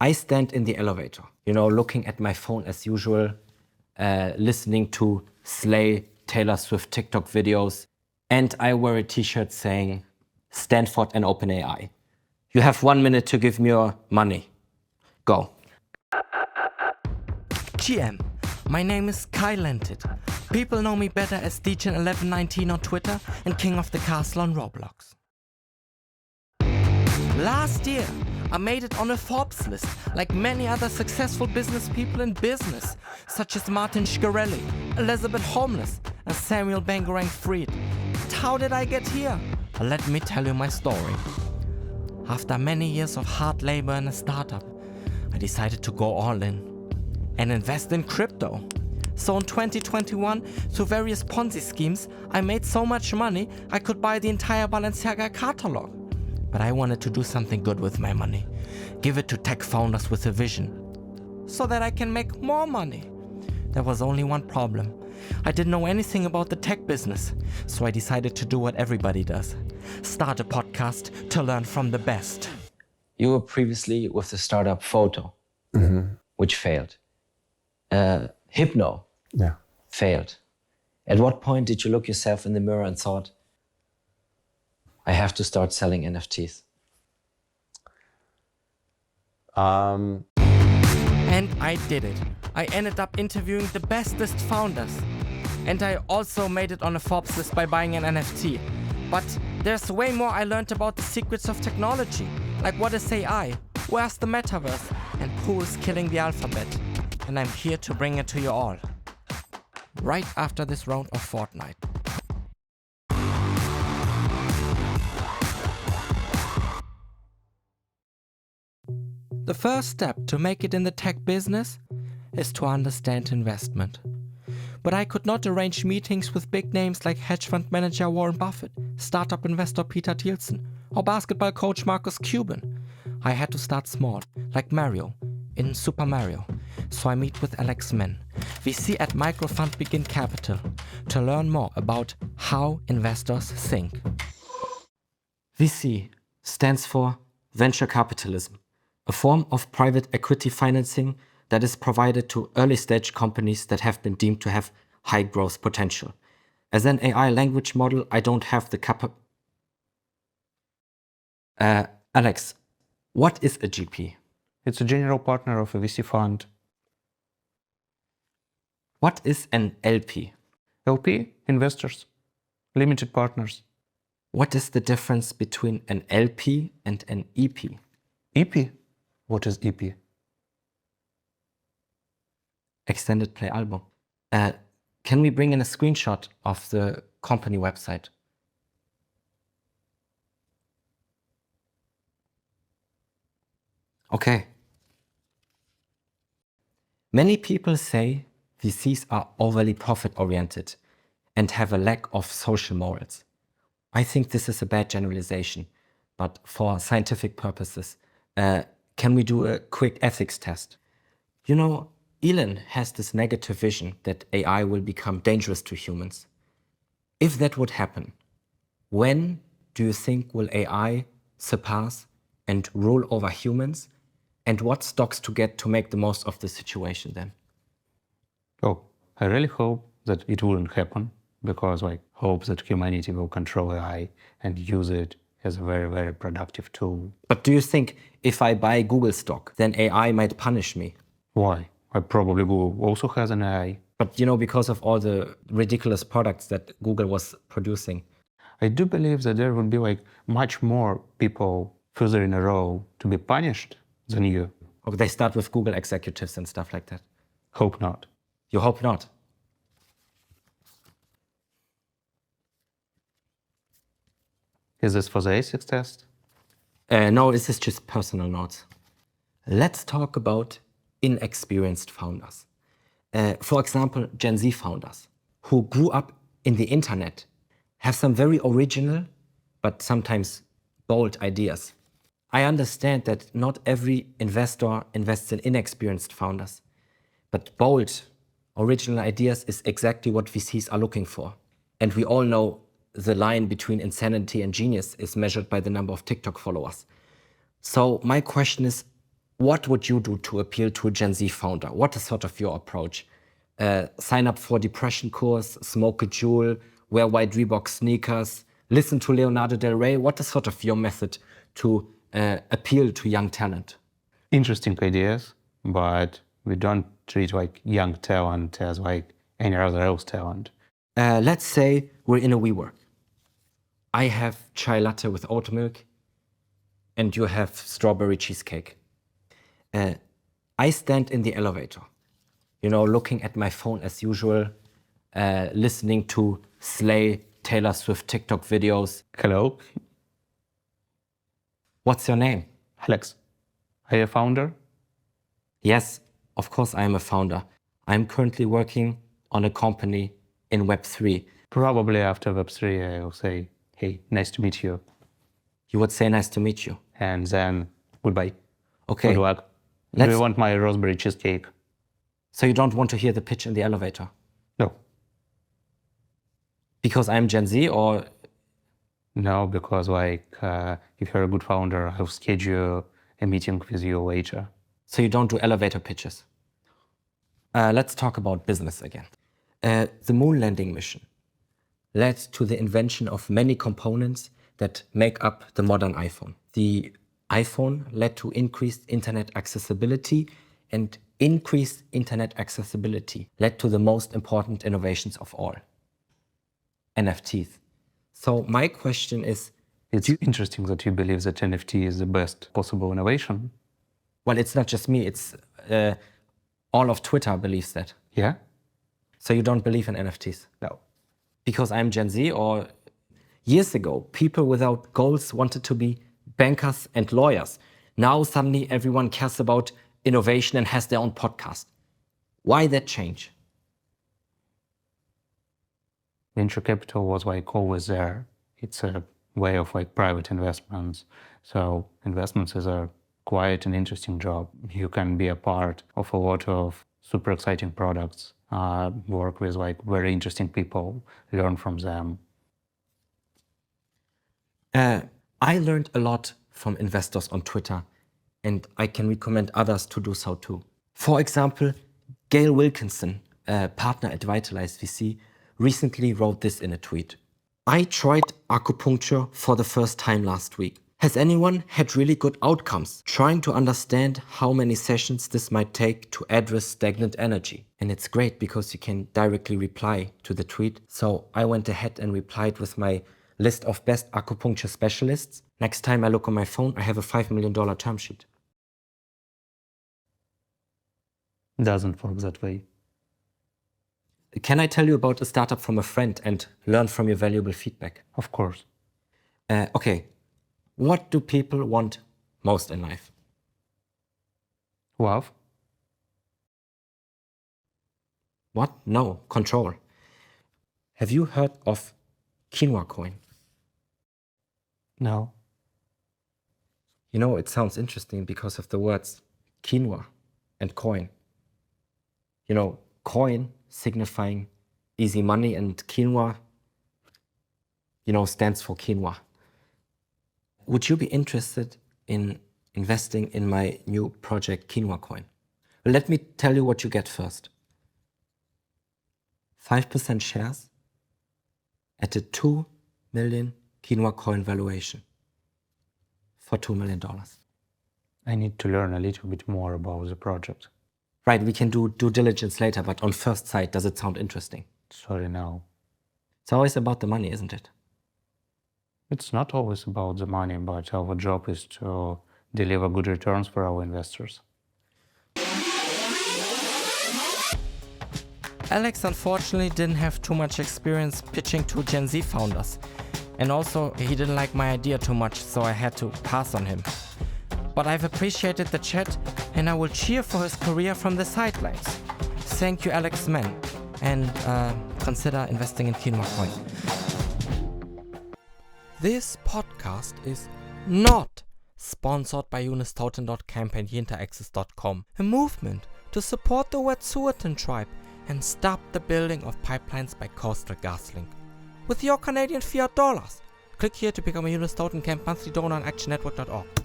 I stand in the elevator, looking at my phone as usual, listening to Slay, Taylor Swift TikTok videos, and I wear a t-shirt saying, Stanford and OpenAI. You have 1 minute to give me your money. Go. GM, my name is Kai Lentit. People know me better as Degen1119 on Twitter and King of the Castle on Roblox. Last year, I made it on a Forbes list, like many other successful business people in business, such as Martin Shkreli, Elizabeth Holmes, and Samuel Bangarang-Fried. But how did I get here? Let me tell you my story. After many years of hard labor in a startup, I decided to go all in and invest in crypto. So in 2021, through various Ponzi schemes, I made so much money I could buy the entire Balenciaga catalog. But I wanted to do something good with my money, give it to tech founders with a vision, so that I can make more money. There was only one problem. I didn't know anything about the tech business, so I decided to do what everybody does. Start a podcast to learn from the best. You were previously with the startup Photo, which failed. Hypno failed. At what point did you look yourself in the mirror and thought, I have to start selling NFTs? And I did it. I ended up interviewing the bestest founders. And I also made it on a Forbes list by buying an NFT. But there's way more I learned about the secrets of technology. Like what is AI, where's the metaverse, and who is killing the alphabet. And I'm here to bring it to you all. Right after this round of Fortnite. The first step to make it in the tech business is to understand investment. But I could not arrange meetings with big names like hedge fund manager Warren Buffett, startup investor Peter Thielsen, or basketball coach Marcus Cuban. I had to start small, like Mario in Super Mario. So I meet with Alex Menn, VC at Microfund Begin Capital, to learn more about how investors think. VC stands for venture capitalism, a form of private equity financing that is provided to early-stage companies that have been deemed to have high growth potential. As an AI language model, I don't have the Alex, what is a GP? It's a general partner of a VC fund. What is an LP? LP, investors, limited partners. What is the difference between an LP and an EP? EP? What is EP? Extended play album. Can we bring in a screenshot of the company website? Okay. Many people say VCs are overly profit-oriented and have a lack of social morals. I think this is a bad generalization, but for scientific purposes, can we do a quick ethics test? Elon has this negative vision that AI will become dangerous to humans. If that would happen, when do you think will AI surpass and rule over humans? And what stocks to get to make the most of the situation then? Oh, I really hope that it wouldn't happen, because I hope that humanity will control AI and use it as a very, very productive tool. But do you think if I buy Google stock, then AI might punish me? Why? Probably Google also has an AI. But because of all the ridiculous products that Google was producing. I do believe that there will be much more people further in a row to be punished than you. Okay, they start with Google executives and stuff like that. Hope not. You hope not? Is this for the ASICs test? No, this is just personal notes. Let's talk about inexperienced founders. For example, Gen Z founders who grew up in the internet have some very original, but sometimes bold ideas. I understand that not every investor invests in inexperienced founders, but bold, original ideas is exactly what VCs are looking for. And we all know the line between insanity and genius is measured by the number of TikTok followers. So my question is, What would you do to appeal to a Gen Z founder? What is sort of your approach? Sign up for depression course, smoke a jewel, wear white Reebok sneakers, listen to Leonardo Del Rey. What is sort of your method to appeal to young talent? Interesting ideas, but we don't treat like young talent as like any other else talent. Let's say we're in a WeWork. I have chai latte with oat milk and you have strawberry cheesecake. I stand in the elevator, looking at my phone as usual, listening to Slay, Taylor Swift TikTok videos. Hello, What's your name? Alex. Are you a founder? Yes, of course I am a founder. I'm currently working on a company in Web3. Probably after Web3, I will say, hey, nice to meet you. You would say nice to meet you. And then goodbye. Okay. Good luck. Do you want my raspberry cheesecake? So you don't want to hear the pitch in the elevator? No. Because I'm Gen Z or? No, because if you're a good founder, I'll schedule a meeting with you later. So you don't do elevator pitches? Let's talk about business again. The moon landing mission led to the invention of many components that make up the modern iPhone. The iPhone led to increased internet accessibility, and increased internet accessibility led to the most important innovations of all, NFTs. So my question is... It's interesting that you believe that NFT is the best possible innovation. Well, it's not just me, it's all of Twitter believes that. Yeah? So you don't believe in NFTs? No. Because I'm Gen Z, or years ago, people without goals wanted to be bankers and lawyers. Now suddenly everyone cares about innovation and has their own podcast. Why that change? Venture capital was always there. It's a way of private investments. So investments is a quite an interesting job. You can be a part of a lot of super exciting products, work with very interesting people, learn from them. I learned a lot from investors on Twitter, and I can recommend others to do so too. For example, Gail Wilkinson, a partner at Vitalize VC, recently wrote this in a tweet. I tried acupuncture for the first time last week. Has anyone had really good outcomes? Trying to understand how many sessions this might take to address stagnant energy. And it's great because you can directly reply to the tweet. So I went ahead and replied with my list of best acupuncture specialists. Next time I look on my phone, I have a $5 million term sheet. Doesn't work that way. Can I tell you about a startup from a friend and learn from your valuable feedback? Of course. Okay. What do people want most in life? Love? What? No, control. Have you heard of quinoa coin? No. It sounds interesting because of the words quinoa and coin. Coin signifying easy money, and quinoa, stands for quinoa. Would you be interested in investing in my new project, Quinoa Coin? Well, let me tell you what you get first. 5% shares at a 2 million Quinoa Coin valuation for $2 million. I need to learn a little bit more about the project. Right, we can do due diligence later, but on first sight, does it sound interesting? Sorry, no. It's always about the money, isn't it? It's not always about the money, but our job is to deliver good returns for our investors. Alex unfortunately didn't have too much experience pitching to Gen Z founders. And also, he didn't like my idea too much, so I had to pass on him. But I've appreciated the chat, and I will cheer for his career from the sidelines. Thank you, Alex Man, and consider investing in Quinoa Coin. This podcast is not sponsored by WhoIsTechnology, a movement to support the Wet'suwet'en tribe and stop the building of pipelines by Coastal GasLink. With your Canadian fiat dollars, click here to become a WhoIsTechnology monthly donor on actionnetwork.org.